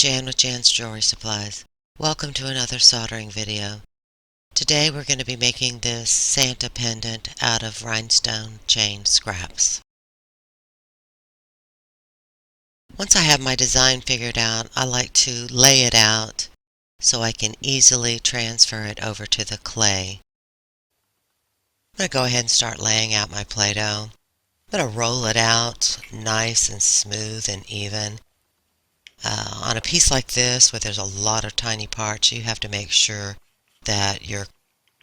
Jan with Jan's Jewelry Supplies. Welcome to another soldering video. Today we're going to be making this Santa pendant out of rhinestone chain scraps. Once I have my design figured out, I like to lay it out so I can easily transfer it over to the clay. I'm going to go ahead and start laying out my Play-Doh. I'm going to roll it out nice and smooth and even. On a piece like this, where there's a lot of tiny parts, you have to make sure that your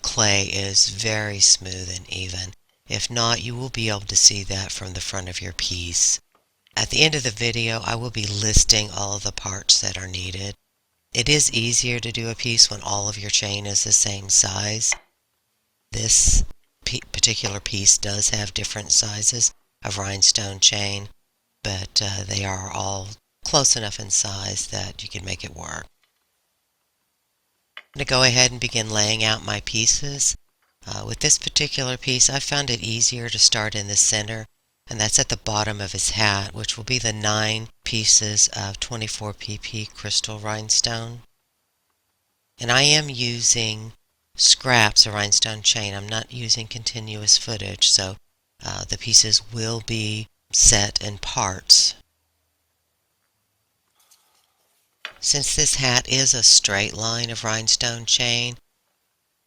clay is very smooth and even. If not, you will be able to see that from the front of your piece. At the end of the video, I will be listing all of the parts that are needed. It is easier to do a piece when all of your chain is the same size. This particular piece does have different sizes of rhinestone chain, but they are all close enough in size that you can make it work. I'm going to go ahead and begin laying out my pieces. With this particular piece, I found it easier to start in the center, and that's at the bottom of his hat, which will be the 9 pieces of 24 pp crystal rhinestone. And I am using scraps of rhinestone chain. I'm not using continuous footage, so the pieces will be set in parts. Since this hat is a straight line of rhinestone chain,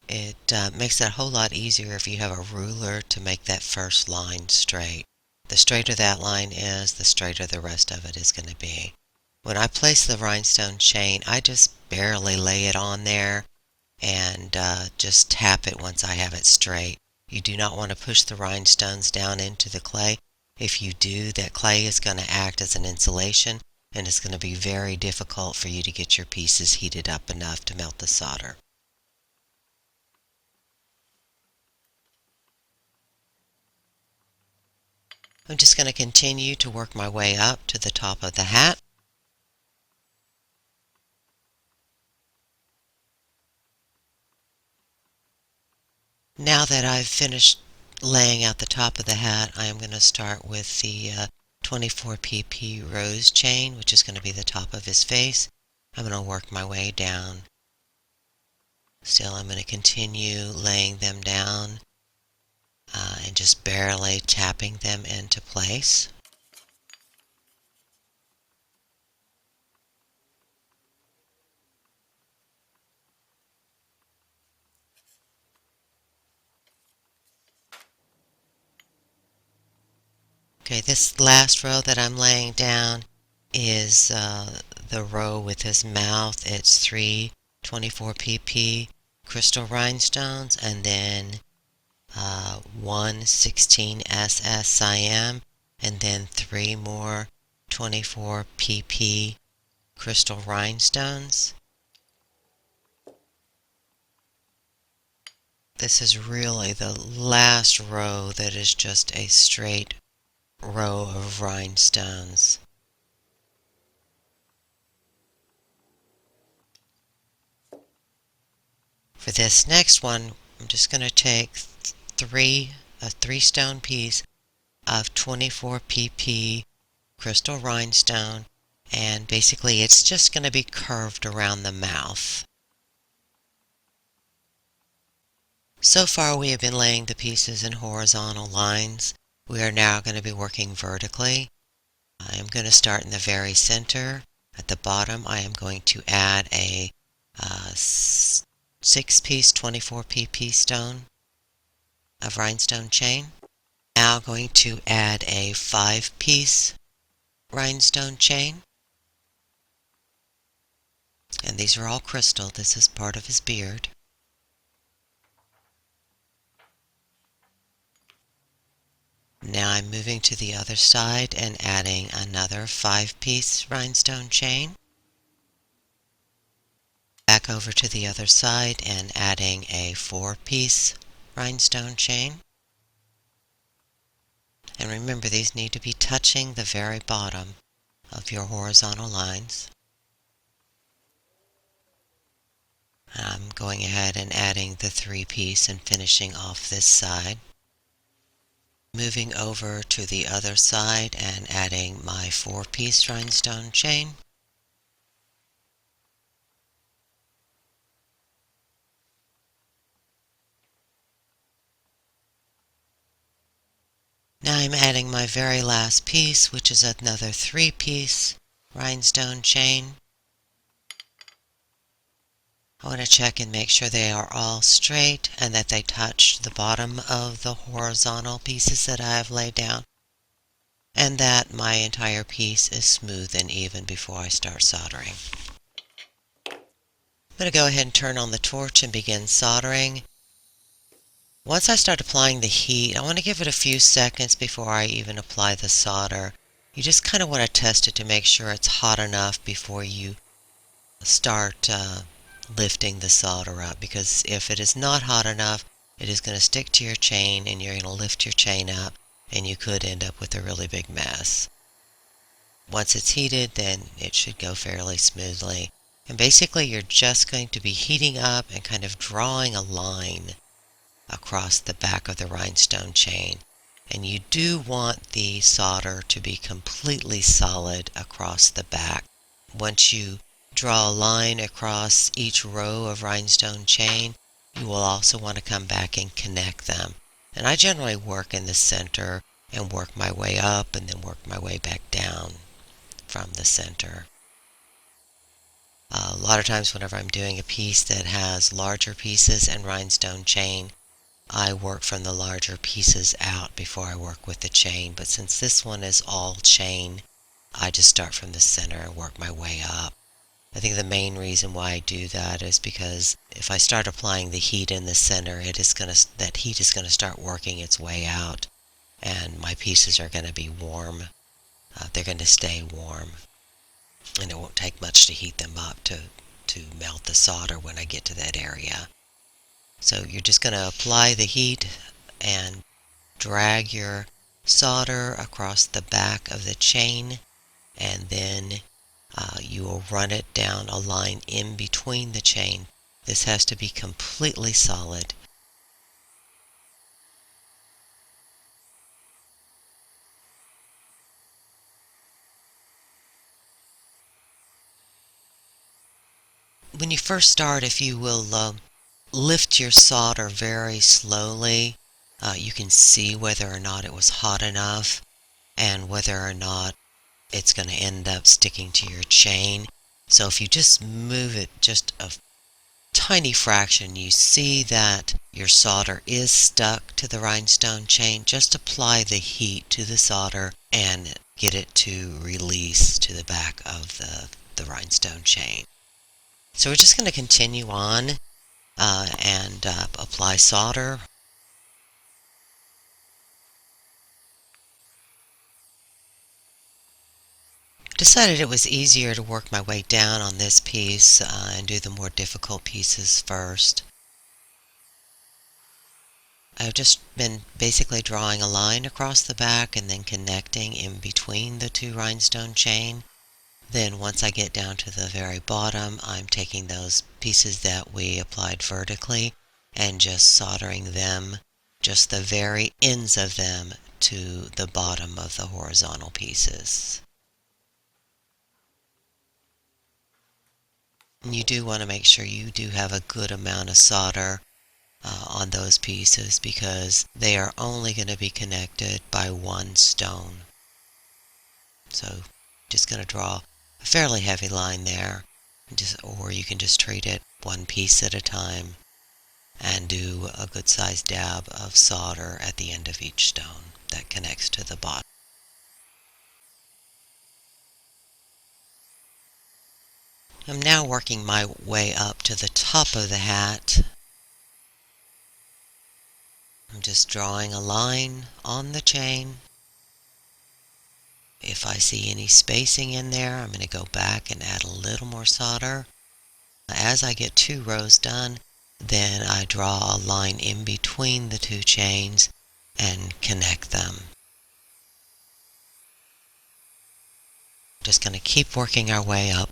it makes it a whole lot easier if you have a ruler to make that first line straight. The straighter that line is, the straighter the rest of it is going to be. When I place the rhinestone chain, I just barely lay it on there and just tap it once I have it straight. You do not want to push the rhinestones down into the clay. If you do, that clay is going to act as an insulation, and it's going to be very difficult for you to get your pieces heated up enough to melt the solder. I'm just going to continue to work my way up to the top of the hat. Now that I've finished laying out the top of the hat, I am going to start with the 24 pp rose chain, which is going to be the top of his face. I'm going to work my way down. Still, I'm going to continue laying them down and just barely tapping them into place. Okay, this last row that I'm laying down is the row with his mouth. It's 3 24 pp crystal rhinestones, and then 1 16 SS Siam, and then 3 more 24 pp crystal rhinestones. This is really the last row that is just a straight row of rhinestones. For this next one, I'm just going to take a 3-stone piece of 24 pp crystal rhinestone, and basically it's just going to be curved around the mouth. So far we have been laying the pieces in horizontal lines. We are now going to be working vertically. I am going to start in the very center. At the bottom I am going to add a 6-piece 24 pp stone of rhinestone chain. Now going to add a 5-piece rhinestone chain. And these are all crystal. This is part of his beard. Now I'm moving to the other side and adding another 5-piece rhinestone chain. Back over to the other side and adding a 4-piece rhinestone chain. And remember, these need to be touching the very bottom of your horizontal lines. I'm going ahead and adding the 3-piece and finishing off this side. Moving over to the other side and adding my 4-piece rhinestone chain. Now I'm adding my very last piece, which is another 3-piece rhinestone chain. I want to check and make sure they are all straight and that they touch the bottom of the horizontal pieces that I have laid down, and that my entire piece is smooth and even before I start soldering. I'm going to go ahead and turn on the torch and begin soldering. Once I start applying the heat, I want to give it a few seconds before I even apply the solder. You just kind of want to test it to make sure it's hot enough before you start lifting the solder up, because if it is not hot enough, it is going to stick to your chain and you're going to lift your chain up and you could end up with a really big mess. Once it's heated, then it should go fairly smoothly. And basically you're just going to be heating up and kind of drawing a line across the back of the rhinestone chain. And you do want the solder to be completely solid across the back. Once you draw a line across each row of rhinestone chain, you will also want to come back and connect them. And I generally work in the center and work my way up and then work my way back down from the center. A lot of times whenever I'm doing a piece that has larger pieces and rhinestone chain, I work from the larger pieces out before I work with the chain, but since this one is all chain, I just start from the center and work my way up. I think the main reason why I do that is because if I start applying the heat in the center, that heat is going to start working its way out, and my pieces are going to be warm. They're going to stay warm, and it won't take much to heat them up to melt the solder when I get to that area. So you're just going to apply the heat and drag your solder across the back of the chain, and then you will run it down a line in between the chain. This has to be completely solid. When you first start, if you will lift your solder very slowly, you can see whether or not it was hot enough and whether or not it's going to end up sticking to your chain. So if you just move it just a tiny fraction, you see that your solder is stuck to the rhinestone chain, just apply the heat to the solder and get it to release to the back of the rhinestone chain. So we're just going to continue on and apply solder. Decided it was easier to work my way down on this piece and do the more difficult pieces first. I've just been basically drawing a line across the back and then connecting in between the two rhinestone chain. Then once I get down to the very bottom, I'm taking those pieces that we applied vertically and just soldering them, just the very ends of them, to the bottom of the horizontal pieces. And you do want to make sure you do have a good amount of solder on those pieces, because they are only going to be connected by one stone. So just going to draw a fairly heavy line there, or you can just treat it one piece at a time and do a good sized dab of solder at the end of each stone that connects to the bottom. I'm now working my way up to the top of the hat. I'm just drawing a line on the chain. If I see any spacing in there, I'm going to go back and add a little more solder. As I get 2 rows done, then I draw a line in between the 2 chains and connect them. Just going to keep working our way up.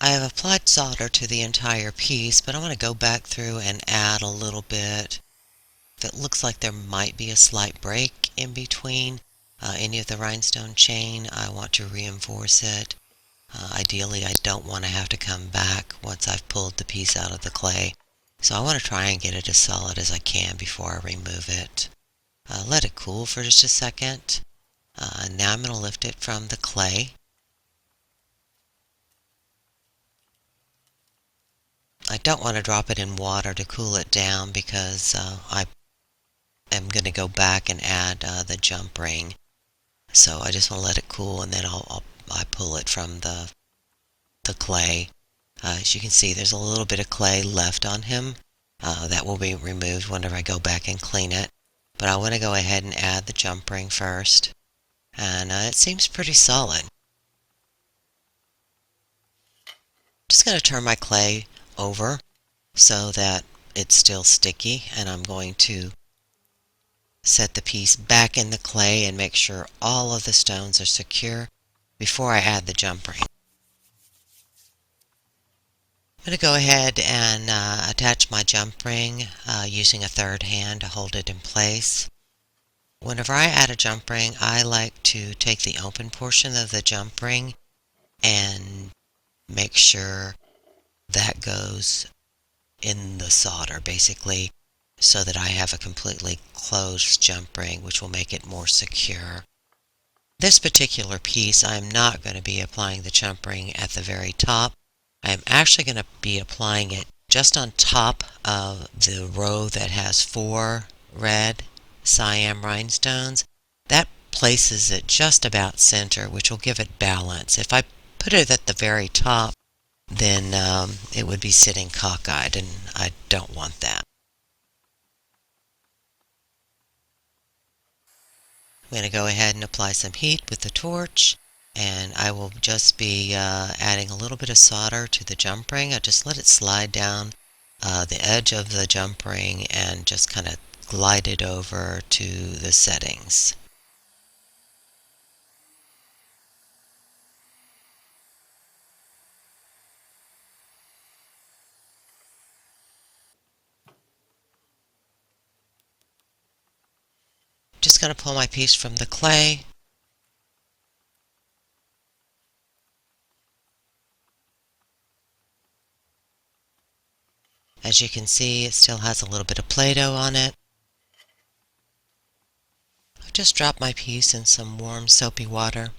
I have applied solder to the entire piece, but I want to go back through and add a little bit. If it looks like there might be a slight break in between any of the rhinestone chain, I want to reinforce it. Ideally, I don't want to have to come back once I've pulled the piece out of the clay. So I want to try and get it as solid as I can before I remove it. Let it cool for just a second. Now I'm going to lift it from the clay. I don't want to drop it in water to cool it down because I am going to go back and add the jump ring. So I just want to let it cool, and then I pull it from the clay. As you can see, there's a little bit of clay left on him. That will be removed whenever I go back and clean it. But I want to go ahead and add the jump ring first. And it seems pretty solid. Just going to turn my clay over so that it's still sticky, and I'm going to set the piece back in the clay and make sure all of the stones are secure before I add the jump ring. I'm going to go ahead and attach my jump ring using a third hand to hold it in place. Whenever I add a jump ring, I like to take the open portion of the jump ring and make sure that goes in the solder, basically, so that I have a completely closed jump ring, which will make it more secure. This particular piece, I'm not going to be applying the jump ring at the very top. I'm actually going to be applying it just on top of the row that has 4 red Siam rhinestones. That places it just about center, which will give it balance. If I put it at the very top, then it would be sitting cockeyed, and I don't want that. I'm going to go ahead and apply some heat with the torch, and I will just be adding a little bit of solder to the jump ring. I just let it slide down the edge of the jump ring and just kind of glide it over to the settings. Just going to pull my piece from the clay. As you can see, it still has a little bit of Play-Doh on it. I've just dropped my piece in some warm soapy water.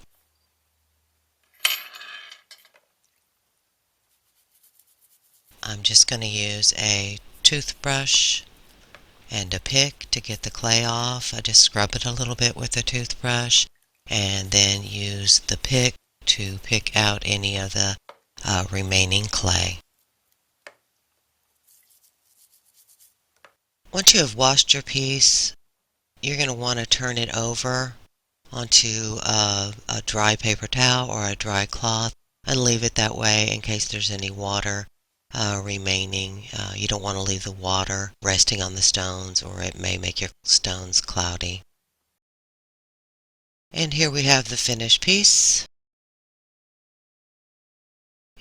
I'm just going to use a toothbrush and a pick to get the clay off. I just scrub it a little bit with the toothbrush and then use the pick to pick out any of the remaining clay. Once you have washed your piece, you're going to want to turn it over onto a dry paper towel or a dry cloth and leave it that way in case there's any water remaining. You don't want to leave the water resting on the stones, or it may make your stones cloudy. And here we have the finished piece.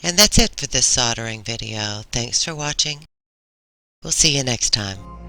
And that's it for this soldering video. Thanks for watching. We'll see you next time.